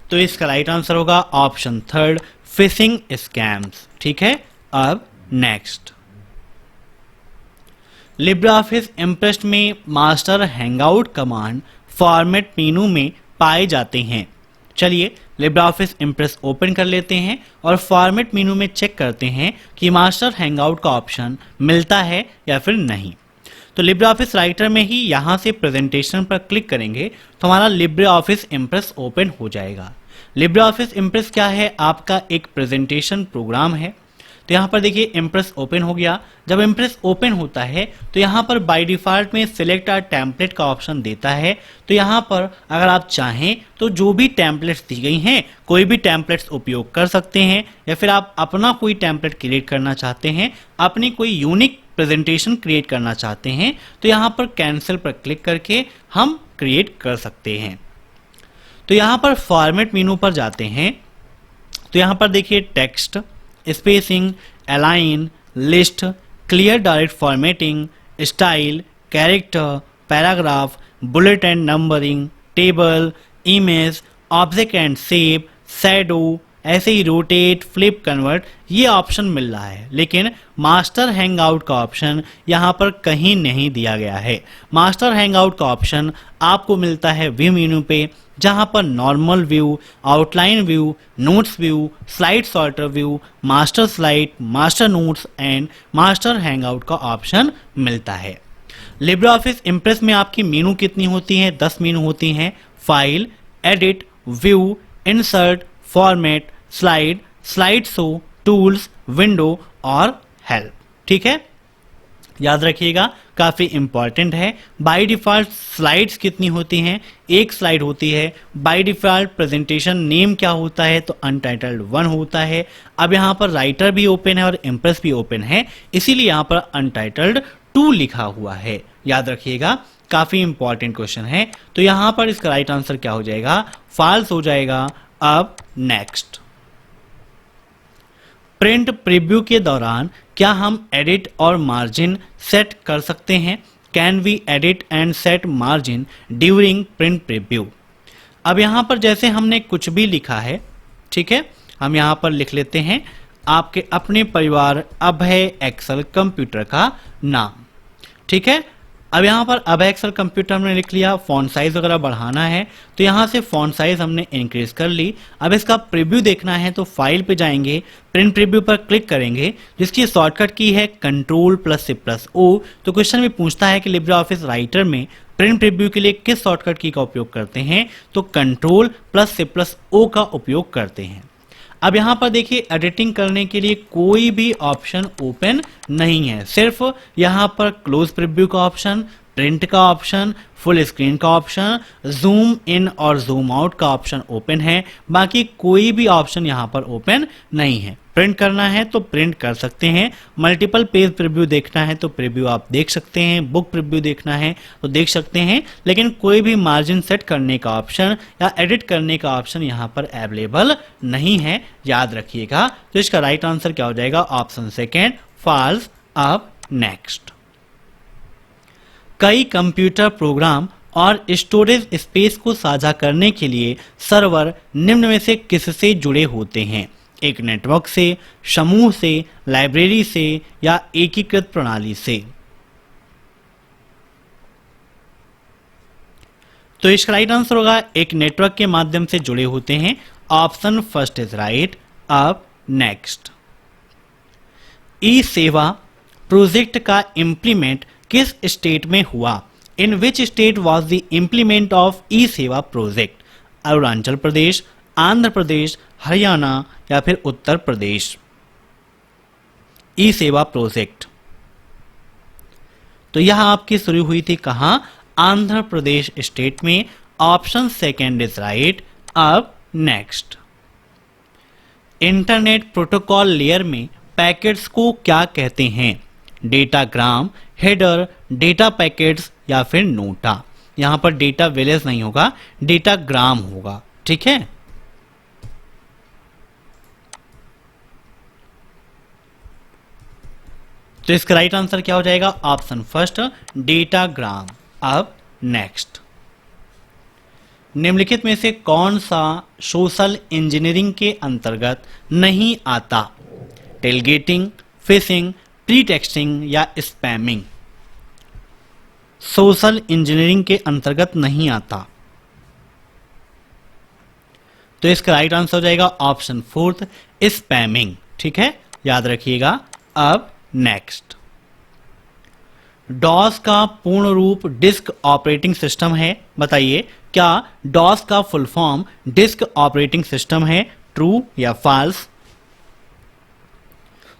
S1: तो इसका राइट आंसर होगा ऑप्शन थर्ड, फिशिंग स्कैम्स। ठीक है, अब नेक्स्ट, लिब्रे ऑफिस इम्प्रेस में मास्टर हैंगआउट कमांड फॉर्मेट मेनू में पाए जाते हैं। चलिए लिब्रे ऑफिस इम्प्रेस ओपन कर लेते हैं और फॉर्मेट मेनू में चेक करते हैं कि मास्टर हैंगआउट का ऑप्शन मिलता है या फिर नहीं। तो लिब्रे ऑफिस राइटर में ही यहाँ से प्रेजेंटेशन पर क्लिक करेंगे तो हमारा लिब्रे ऑफिस इम्प्रेस ओपन हो जाएगा। लिब्रे ऑफिस इम्प्रेस क्या है? आपका एक प्रेजेंटेशन प्रोग्राम है। तो यहाँ पर देखिए इम्प्रेस ओपन हो गया। जब इम्प्रेस ओपन होता है तो यहाँ पर बाय डिफॉल्ट में सिलेक्ट अ टेम्पलेट का ऑप्शन देता है। तो यहाँ पर अगर आप चाहें तो जो भी टेम्पलेट्स दी गई हैं कोई भी टेम्पलेट्स उपयोग कर सकते हैं, या फिर आप अपना कोई टेम्पलेट क्रिएट करना चाहते हैं, अपनी कोई यूनिक प्रेजेंटेशन क्रिएट करना चाहते हैं तो यहाँ पर कैंसिल पर क्लिक करके हम क्रिएट कर सकते हैं। तो यहाँ पर फॉर्मेट मेनू पर जाते हैं तो यहाँ पर देखिए text, spacing, align, list, clear direct formatting, style, character, paragraph, bullet and numbering, table, image, object and shape, shadow, ऐसे ही रोटेट, फ्लिप, कन्वर्ट, ये ऑप्शन मिल रहा है। लेकिन मास्टर हैंगआउट का ऑप्शन यहाँ पर कहीं नहीं दिया गया है। मास्टर हैंगआउट का ऑप्शन आपको मिलता है व्यू मेनू पे, जहां पर normal view, outline view, notes view, slide sorter view, master slide, master notes and master hangout का ऑप्शन मिलता है। लिब्रे ऑफिस इम्प्रेस में आपकी मेनू कितनी होती हैं? 10 मेनू होती हैं। File, edit, view, insert, format, slide, slide show, tools, window और हेल्प। ठीक है, याद रखिएगा, काफी इंपॉर्टेंट है। बाय डिफॉल्ट स्लाइड्स कितनी होती हैं? एक स्लाइड होती है। बाय डिफॉल्ट प्रेजेंटेशन नेम क्या होता है? तो अनटाइटल्ड 1 होता है। अब यहाँ पर राइटर भी ओपन है और इम्प्रेस भी ओपन है, इसीलिए यहाँ पर अनटाइटल्ड 2 लिखा हुआ है। याद रखिएगा, काफी इंपॉर्टेंट क्वेश्चन है। तो यहाँ पर इसका राइट आंसर क्या हो जाएगा? फॉल्स हो जाएगा। अब नेक्स्ट, प्रिंट प्रीव्यू के दौरान क्या हम एडिट और मार्जिन सेट कर सकते हैं? Can we edit and set margin during print preview? अब यहाँ पर जैसे हमने कुछ भी लिखा है, ठीक है, हम यहाँ पर लिख लेते हैं आपके अपने परिवार अभय एक्सेल कंप्यूटर का नाम। ठीक है, अब यहाँ पर अभय एक्सेल कंप्यूटर हमने लिख लिया। फॉन्ट साइज वगैरह बढ़ाना है तो यहाँ से फॉन्ट साइज हमने इंक्रीज कर ली। अब इसका प्रीव्यू देखना है तो फाइल पे जाएंगे, प्रिंट प्रीव्यू पर क्लिक करेंगे, जिसकी शॉर्टकट की है Ctrl+C+O। तो क्वेश्चन में पूछता है कि लिब्रे ऑफिस राइटर में प्रिंट प्रीव्यू के लिए किस शॉर्टकट की का उपयोग करते हैं? तो Ctrl+C+O का उपयोग करते हैं। अब यहाँ पर देखिए एडिटिंग करने के लिए कोई भी ऑप्शन ओपन नहीं है, सिर्फ यहाँ पर क्लोज प्रीव्यू का ऑप्शन, प्रिंट का ऑप्शन, फुल स्क्रीन का ऑप्शन, जूम इन और जूम आउट का ऑप्शन ओपन है। बाकी कोई भी ऑप्शन यहाँ पर ओपन नहीं है। प्रिंट करना है तो प्रिंट कर सकते हैं, मल्टीपल पेज प्रीव्यू देखना है तो प्रीव्यू आप देख सकते हैं, बुक प्रीव्यू देखना है तो देख सकते हैं, लेकिन कोई भी मार्जिन सेट करने का ऑप्शन या एडिट करने का ऑप्शन यहाँ पर अवेलेबल नहीं है। याद रखिएगा। तो इसका राइट आंसर क्या हो जाएगा? Option second, false. अब नेक्स्ट, कई कंप्यूटर प्रोग्राम और स्टोरेज स्पेस को साझा करने के लिए सर्वर निम्न में से किससे जुड़े होते हैं? एक नेटवर्क से, समूह से, लाइब्रेरी से या एकीकृत प्रणाली से? तो इसका राइट आंसर होगा एक नेटवर्क के माध्यम से जुड़े होते हैं। Option first is right. अब नेक्स्ट, ई सेवा प्रोजेक्ट का इंप्लीमेंट किस स्टेट में हुआ? In which state was the implement of e Seva project? Arunachal Pradesh, Andhra Pradesh, Haryana या फिर उत्तर प्रदेश? ई सेवा प्रोजेक्ट तो यह आपकी शुरू हुई थी कहां? आंध्र प्रदेश स्टेट में। Option second is right. अब नेक्स्ट, इंटरनेट प्रोटोकॉल लेयर में पैकेट्स को क्या कहते हैं? डेटाग्राम, हेडर, डेटा पैकेट्स या फिर नोटा? यहां पर डेटा विलेज नहीं होगा, डेटा ग्राम होगा। ठीक है, तो इसका राइट आंसर क्या हो जाएगा? ऑप्शन फर्स्ट, डेटा ग्राम। अब नेक्स्ट, निम्नलिखित में से कौन सा सोशल इंजीनियरिंग के अंतर्गत नहीं आता? टेलगेटिंग, फिशिंग, प्रीटेक्स्टिंग या स्पैमिंग। सोशल इंजीनियरिंग के अंतर्गत नहीं आता, तो इसका राइट आंसर हो जाएगा ऑप्शन फोर्थ, स्पैमिंग। ठीक है, याद रखिएगा। अब नेक्स्ट, डॉस का पूर्ण रूप डिस्क ऑपरेटिंग सिस्टम है। बताइए, क्या डॉस का full form disk operating system है? ट्रू या फॉल्स?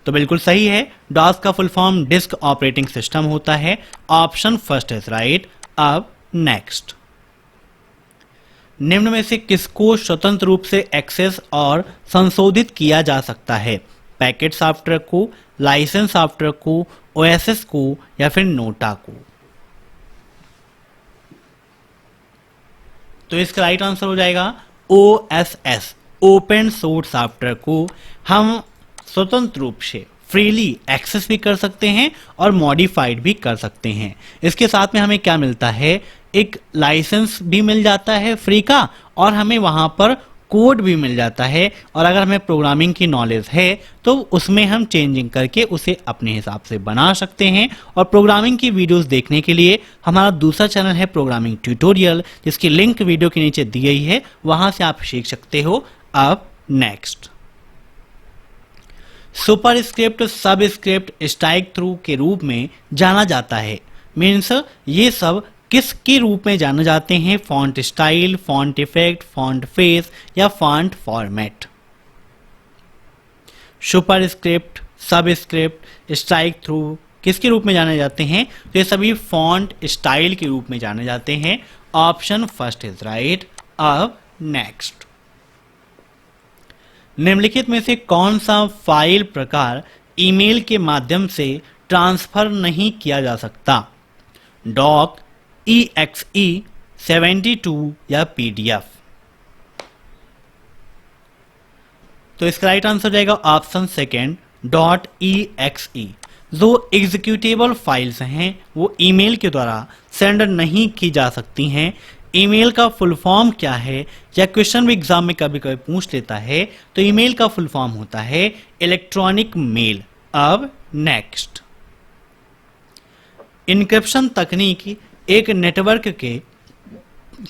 S1: तो बिल्कुल सही है, डॉस का full form disk operating system होता है। Option first is right. अब नेक्स्ट, निम्न में से किसको स्वतंत्र रूप से एक्सेस और संशोधित किया जा सकता है? पैकेट सॉफ्टवेयर को, लाइसेंस सॉफ्टवेयर को, ओएसएस को या फिर नोटा को? तो इसका राइट आंसर हो जाएगा ओएसएस, ओपन सोर्स सॉफ्टवेयर को हम स्वतंत्र रूप से फ्रीली एक्सेस भी कर सकते हैं और मॉडिफाइड भी कर सकते हैं। इसके साथ में हमें क्या मिलता है? एक लाइसेंस भी मिल जाता है फ्री का, और हमें वहां पर कोड भी मिल जाता है, और अगर हमें प्रोग्रामिंग की नॉलेज है तो उसमें हम चेंजिंग करके उसे अपने हिसाब से बना सकते हैं। और प्रोग्रामिंग की वीडियोस देखने के लिए हमारा दूसरा चैनल है प्रोग्रामिंग ट्यूटोरियल, जिसकी लिंक वीडियो के नीचे दी गई है, वहां से आप सीख सकते हो। अब next, superscript, subscript, strike through के रूप में जाना जाता है। मीन्स ये सब किसके रूप में जाने जाते हैं? Font style, font effect, font face या font format. Superscript, subscript, strike through किसके रूप में जाने जाते हैं? तो ये सभी फॉन्ट स्टाइल के रूप में जाने जाते हैं। Option first is right. अब नेक्स्ट, निम्नलिखित में से कौन सा फाइल प्रकार ईमेल के माध्यम से ट्रांसफर नहीं किया जा सकता? डॉक, EXE, 72 या PDF? तो इसका राइट आंसर हो जाएगा ऑप्शन सेकेंड, .exe। जो एग्जीक्यूटेबल फाइल्स हैं वो ईमेल के द्वारा सेंड नहीं की जा सकती हैं। ईमेल का फुल फॉर्म क्या है, या क्वेश्चन भी एग्जाम में कभी कभी पूछ लेता है, तो ईमेल का फुल फॉर्म होता है इलेक्ट्रॉनिक मेल। अब नेक्स्ट, इनक्रिप्शन तकनीक एक नेटवर्क के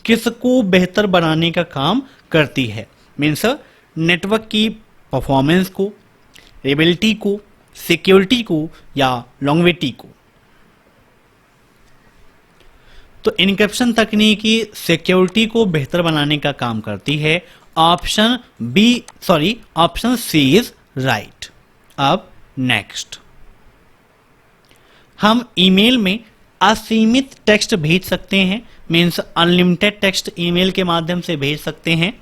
S1: किसको बेहतर बनाने का काम करती है? मीन्स नेटवर्क की परफॉर्मेंस को, रेबिलिटी को, सिक्योरिटी को या लॉन्गेविटी को? तो इनक्रिप्शन तकनीकी सिक्योरिटी को बेहतर बनाने का काम करती है। Option C is right. अब नेक्स्ट, हम ईमेल में असीमित टेक्स्ट भेज सकते हैं। मीन्स अनलिमिटेड टेक्स्ट ईमेल के माध्यम से भेज सकते हैं।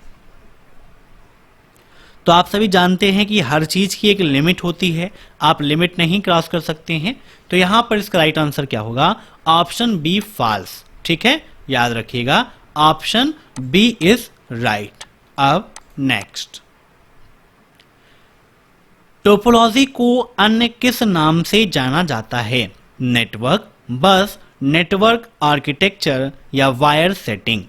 S1: तो आप सभी जानते हैं कि हर चीज की एक लिमिट होती है, आप लिमिट नहीं क्रॉस कर सकते हैं। तो यहां पर इसका राइट आंसर क्या होगा? Option B false. ठीक है, याद रखिएगा, ऑप्शन बी इज राइट। अब नेक्स्ट, टोपोलॉजी को अन्य किस नाम से जाना जाता है? नेटवर्क, बस, नेटवर्क आर्किटेक्चर या वायर सेटिंग?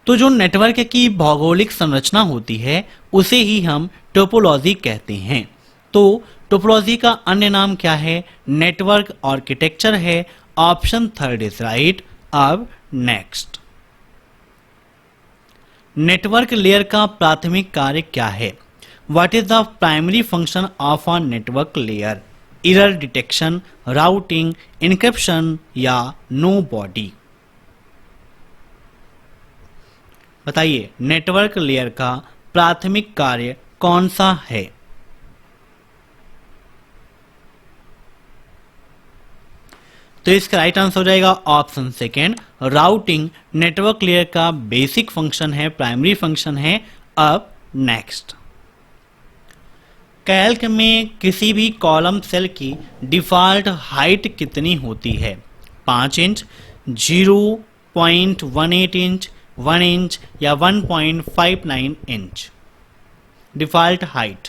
S1: तो जो नेटवर्क की भौगोलिक संरचना होती है उसे ही हम टोपोलॉजी कहते हैं। तो टोपोलॉजी का अन्य नाम क्या है? नेटवर्क आर्किटेक्चर है। Option third is right. अब नेक्स्ट, नेटवर्क लेयर का प्राथमिक कार्य क्या है? What is the primary function of a network layer? Error detection, routing, encryption या नो बॉडी? बताइए, नेटवर्क लेयर का प्राथमिक कार्य कौन सा है? तो इसका राइट आंसर हो जाएगा option second, routing network layer का बेसिक फंक्शन है, प्राइमरी फंक्शन है। अब नेक्स्ट, कैल्क में किसी भी कॉलम सेल की डिफॉल्ट हाइट कितनी होती है? 5 इंच, 0.18 इंच, 1 इंच या 1.59 इंच। Default height.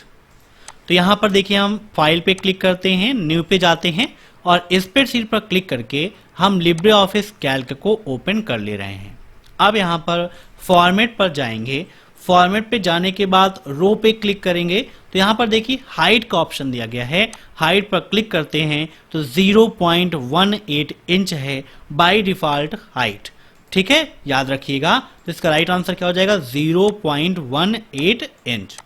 S1: तो यहाँ पर देखिए हम फाइल पे क्लिक करते हैं, न्यू पे जाते हैं और स्प्रेडशीट पर क्लिक करके हम लिब्रे ऑफिस कैल्क को ओपन कर ले रहे हैं। अब यहाँ पर फॉर्मेट पर जाएंगे, फॉर्मेट पे जाने के बाद रो पे क्लिक करेंगे तो यहाँ पर देखिए हाइट का ऑप्शन दिया गया है। हाइट पर क्लिक करते हैं तो 0.18 इंच है बाय डिफ़ॉल्ट हाइट। ठीक है, याद रखिएगा। तो इसका राइट आंसर क्या हो जाएगा? 0.18 इंच।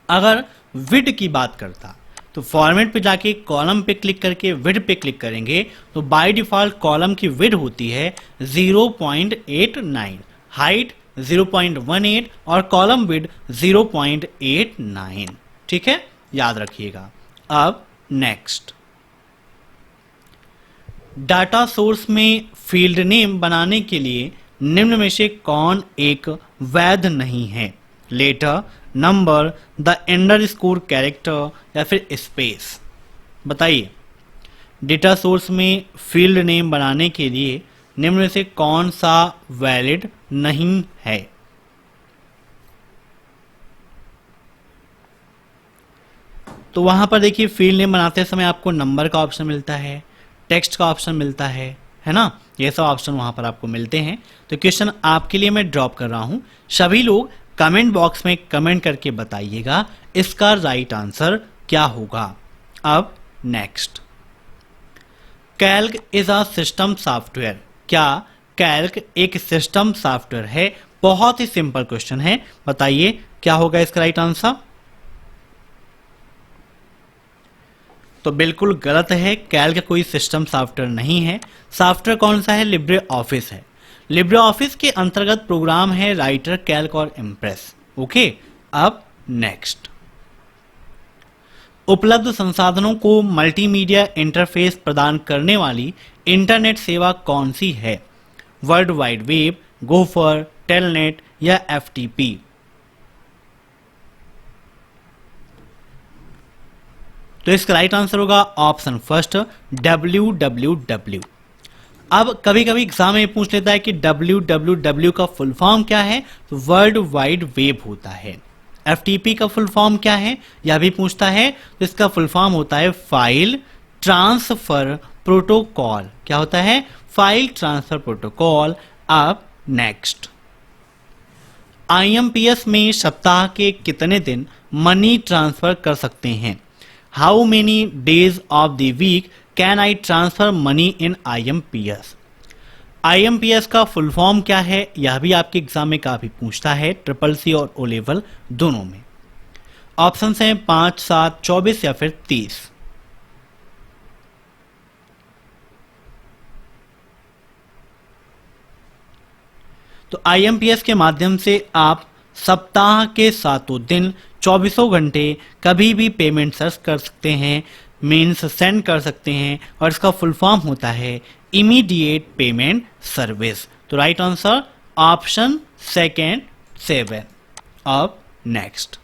S1: अगर विड्थ की बात करता तो फॉर्मेट पे जाके कॉलम पे क्लिक करके विड्थ पे क्लिक करेंगे तो बाय डिफ़ॉल्ट कॉलम की विड्थ होती है 0.89, हाइट 0.18 और कॉलम विड्थ 0.89। ठीक है, याद रखिएगा। अब नेक्स्ट, डाटा सोर्स में फील्ड नेम बनाने के लिए निम्न में से कौन एक वैध नहीं है? Letter, number, the underscore character या फिर स्पेस। बताइए, डेटा सोर्स में फील्ड नेम बनाने के लिए निम्न में से कौन सा वैलिड नहीं है? तो वहां पर देखिए फील्ड नेम बनाते समय आपको नंबर का ऑप्शन मिलता है, टेक्स्ट का ऑप्शन मिलता है ना? ये सब ऑप्शन वहां पर आपको मिलते हैं। तो क्वेश्चन आपके लिए मैं ड्रॉप कर रहा हूं, सभी लोग कमेंट बॉक्स में कमेंट करके बताइएगा इसका राइट आंसर क्या होगा। अब next, Calc is a system software. क्या कैल्क एक सिस्टम सॉफ्टवेयर है? बहुत ही सिंपल क्वेश्चन है, बताइए क्या होगा इसका राइट आंसर? तो बिल्कुल गलत है, कैल्क कोई सिस्टम सॉफ्टवेयर नहीं है। सॉफ्टवेयर कौन सा है? लिब्रे ऑफिस है। लिब्रे ऑफिस के अंतर्गत प्रोग्राम है राइटर, कैल्क और इम्प्रेस। ओके, अब नेक्स्ट, उपलब्ध संसाधनों को मल्टीमीडिया इंटरफेस प्रदान करने वाली इंटरनेट सेवा कौन सी है? World wide web, gopher, telnet या एफटीपी? तो इसका राइट आंसर होगा ऑप्शन फर्स्ट, www। अब कभी कभी एग्जाम में पूछ लेता है कि www का फुल फॉर्म क्या है? तो वर्ल्ड वाइड वेब होता है। FTP का फुल फॉर्म क्या है? यह भी पूछता है। तो इसका फुल फॉर्म होता है फाइल ट्रांसफर प्रोटोकॉल। क्या होता है? File transfer protocol. अब नेक्स्ट, IMPS में सप्ताह के कितने दिन मनी ट्रांसफर कर सकते हैं? How many days of the week can I transfer money in IMPS? IMPS का फुल फॉर्म क्या है? यह भी आपके एग्जाम में काफी पूछता है, CCC और O लेवल दोनों में। ऑप्शन हैं 5, 7, 24 या फिर 30। तो IMPS के माध्यम से आप सप्ताह के 7 दिन 24 घंटे कभी भी पेमेंट सर्च कर सकते हैं, मीन्स सेंड कर सकते हैं, और इसका फुल फॉर्म होता है इमीडिएट पेमेंट सर्विस। तो राइट आंसर ऑप्शन सेकेंड 7। अब नेक्स्ट,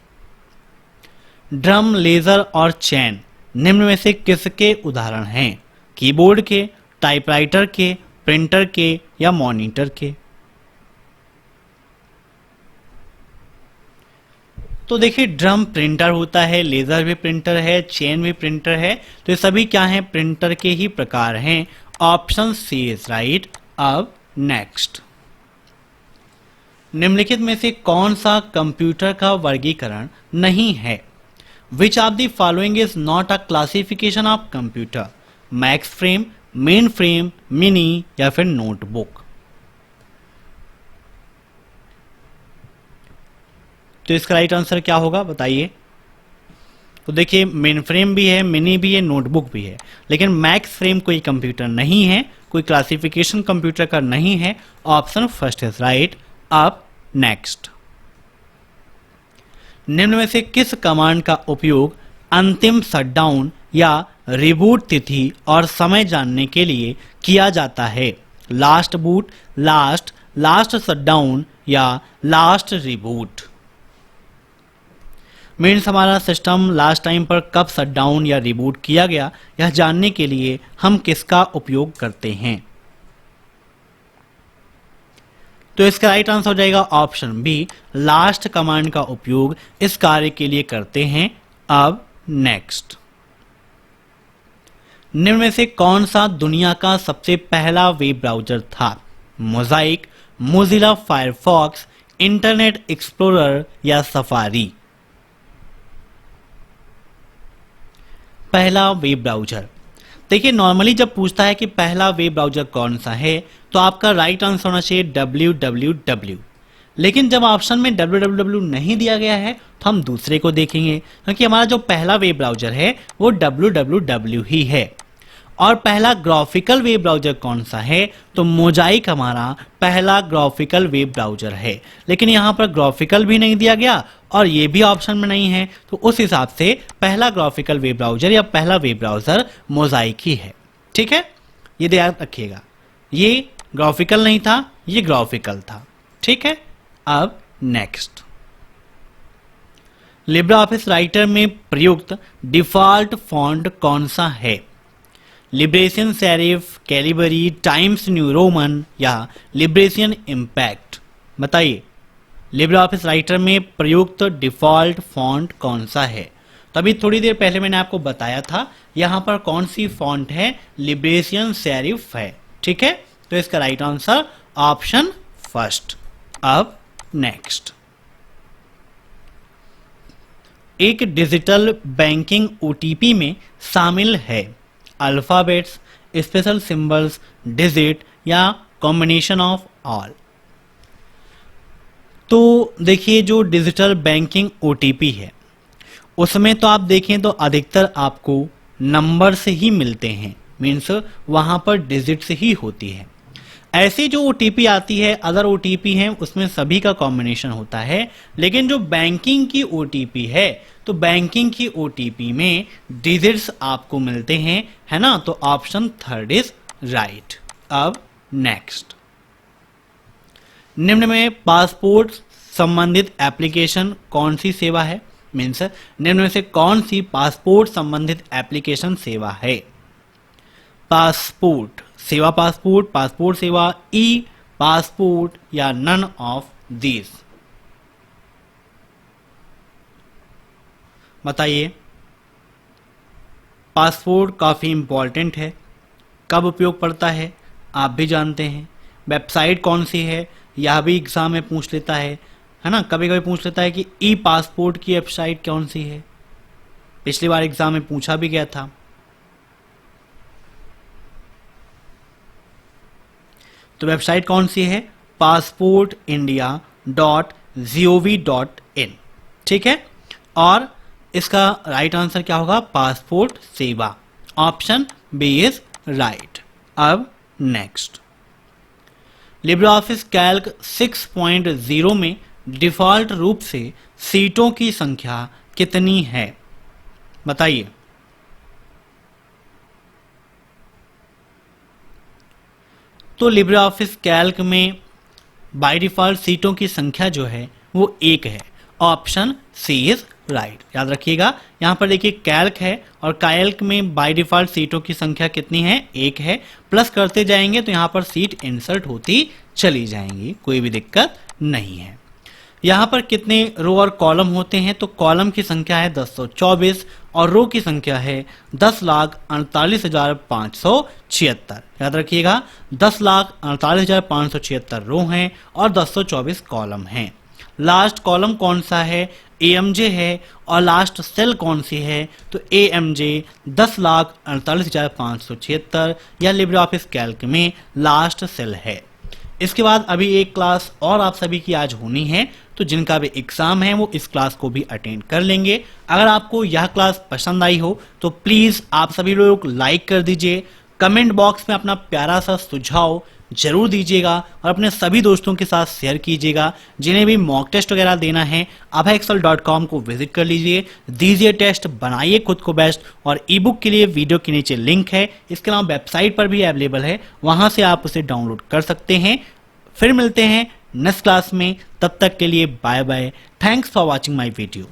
S1: ड्रम, लेजर और चैन निम्न में से किसके उदाहरण हैं? कीबोर्ड के, टाइपराइटर के, प्रिंटर के या मॉनिटर के? तो देखिए, ड्रम प्रिंटर होता है, लेजर भी प्रिंटर है, चेन भी प्रिंटर है। तो ये सभी क्या हैं? प्रिंटर के ही प्रकार हैं। Option C is right. अब नेक्स्ट, निम्नलिखित में से कौन सा कंप्यूटर का वर्गीकरण नहीं है? Which of the following is not a classification of computer? Max frame, main frame, mini या फिर नोटबुक? तो इसका राइट आंसर क्या होगा, बताइए? तो देखिए, मेन फ्रेम भी है, मिनी भी है, नोटबुक भी है, लेकिन मैक्स फ्रेम कोई कंप्यूटर नहीं है, कोई क्लासिफिकेशन कंप्यूटर का नहीं है। Option first is right. अब नेक्स्ट, निम्न में से किस कमांड का उपयोग अंतिम शटडाउन या रिबूट तिथि और समय जानने के लिए किया जाता है? लास्ट बूट, लास्ट शटडाउन या लास्ट रिबूट? मीन्स हमारा सिस्टम लास्ट टाइम पर कब शट डाउन या रिबूट किया गया, यह जानने के लिए हम किसका उपयोग करते हैं। तो इसका राइट आंसर हो जाएगा ऑप्शन बी, लास्ट कमांड का उपयोग इस कार्य के लिए करते हैं। अब नेक्स्ट, निम्न में से कौन सा दुनिया का सबसे पहला वेब ब्राउज़र था? Mosaic, Mozilla Firefox, internet explorer या सफारी? पहला वेब ब्राउज़र, देखिए नॉर्मली जब पूछता है कि पहला वेब ब्राउज़र कौन सा है तो आपका राइट आंसर होना चाहिए www। लेकिन जब ऑप्शन में www नहीं दिया गया है तो हम दूसरे को देखेंगे, क्योंकि हमारा जो पहला वेब ब्राउज़र है वो www ही है। और पहला ग्राफिकल वेब ब्राउज़र कौन सा है? तो मोज़ाइक हमारा पहला ग्राफिकल वेब ब्राउज़र है। लेकिन यहाँ पर ग्राफिकल भी नहीं दिया गया और ये भी ऑप्शन में नहीं है, तो उस हिसाब से पहला ग्राफिकल वेब ब्राउज़र या पहला वेब ब्राउज़र मोज़ाइक ही है। ठीक है, ये ध्यान रखिएगा, ये ग्राफिकल नहीं था, ये ग्राफिकल था। ठीक है, अब नेक्स्ट, लिब्रा ऑफिस राइटर में प्रयुक्त डिफ़ॉल्ट फॉन्ट कौन सा है? Liberation Serif, Calibri, Times New Roman या लिब्रेशियन इम्पैक्ट? बताइए, लिब्रा ऑफिस राइटर में प्रयुक्त डिफ़ॉल्ट फॉन्ट कौन सा है? तो अभी थोड़ी देर पहले मैंने आपको बताया था यहाँ पर कौन सी फॉन्ट है, लिब्रेशियन सेरिफ है। ठीक है, तो इसका राइट आंसर ऑप्शन फर्स्ट। अब नेक्स्ट, एक डिजिटल बैंकिंग ओटीपी में शामिल है अल्फाबेट्स, स्पेशल सिंबल्स, डिजिट या कॉम्बिनेशन ऑफ ऑल? तो देखिए, जो डिजिटल बैंकिंग ओटीपी है उसमें तो आप देखें तो अधिकतर आपको नंबर से ही मिलते हैं, मीन्स वहां पर डिजिट से ही होती है। ऐसी जो ओटीपी आती है, अदर ओटीपी है, उसमें सभी का कॉम्बिनेशन होता है। लेकिन जो बैंकिंग की ओटीपी है तो बैंकिंग की ओटीपी में डिजिट्स आपको मिलते हैं, है ना? तो ऑप्शन थर्ड इज राइट। अब नेक्स्ट, निम्न में पासपोर्ट संबंधित एप्लीकेशन कौन सी सेवा है? मीन्स निम्न में से कौन सी पासपोर्ट संबंधित एप्लीकेशन सेवा है? पासपोर्ट सेवा, पासपोर्ट, पासपोर्ट सेवा, ई पासपोर्ट या नन ऑफ दीज? बताइए। पासपोर्ट काफ़ी इम्पॉर्टेंट है, कब उपयोग पड़ता है आप भी जानते हैं। वेबसाइट कौन सी है यह भी एग्जाम में पूछ लेता है ना? कभी कभी पूछ लेता है कि ई पासपोर्ट की वेबसाइट कौन सी है, पिछली बार एग्जाम में पूछा भी गया था। तो वेबसाइट कौन सी है? passportindia.gov.in। ठीक है, और इसका राइट आंसर क्या होगा? पासपोर्ट सेवा, ऑप्शन बी इज राइट। अब नेक्स्ट, लिब्रा ऑफिस कैल्क 6.0 में डिफॉल्ट रूप से सीटों की संख्या कितनी है? बताइए। तो लिब्रा ऑफिस कैल्क में बाय डिफॉल्ट सीटों की संख्या जो है वो 1 है, ऑप्शन सी इज राइट। याद रखिएगा, यहाँ पर देखिए कैल्क है और कैल्क में बाय डिफॉल्ट सीटों की संख्या कितनी है? 1 है। प्लस करते जाएंगे तो यहाँ पर सीट इंसर्ट होती चली जाएंगी, कोई भी दिक्कत नहीं है। यहाँ पर कितने रो और कॉलम होते हैं? तो कॉलम की संख्या है 1024 और रो की संख्या है 10,48,576। याद रखिएगा, 10,48,576 रो हैं और 1024 कॉलम हैं। लास्ट कॉलम कौन सा है? AMJ है। और लास्ट सेल कौन सी है? तो AMJ 10,48,576 यह लिब्रा ऑफिस कैल्क में लास्ट सेल है। इसके बाद अभी एक क्लास और आप सभी की आज होनी है, तो जिनका भी एग्जाम है वो इस क्लास को भी अटेंड कर लेंगे। अगर आपको यह क्लास पसंद आई हो तो प्लीज आप सभी लोग लाइक कर दीजिए, कमेंट बॉक्स में अपना प्यारा सा सुझाव जरूर दीजिएगा और अपने सभी दोस्तों के साथ शेयर कीजिएगा। जिन्हें भी मॉक टेस्ट वगैरह देना है abhaexcel.com को विजिट कर लीजिए, दीजिए टेस्ट, बनाइए खुद को बेस्ट। और ई बुक के लिए वीडियो के नीचे लिंक है, इसके अलावा वेबसाइट पर भी अवेलेबल है, वहां से आप उसे डाउनलोड कर सकते हैं। फिर मिलते हैं नेक्स्ट क्लास में, तब तक के लिए bye bye. Thanks for watching my video.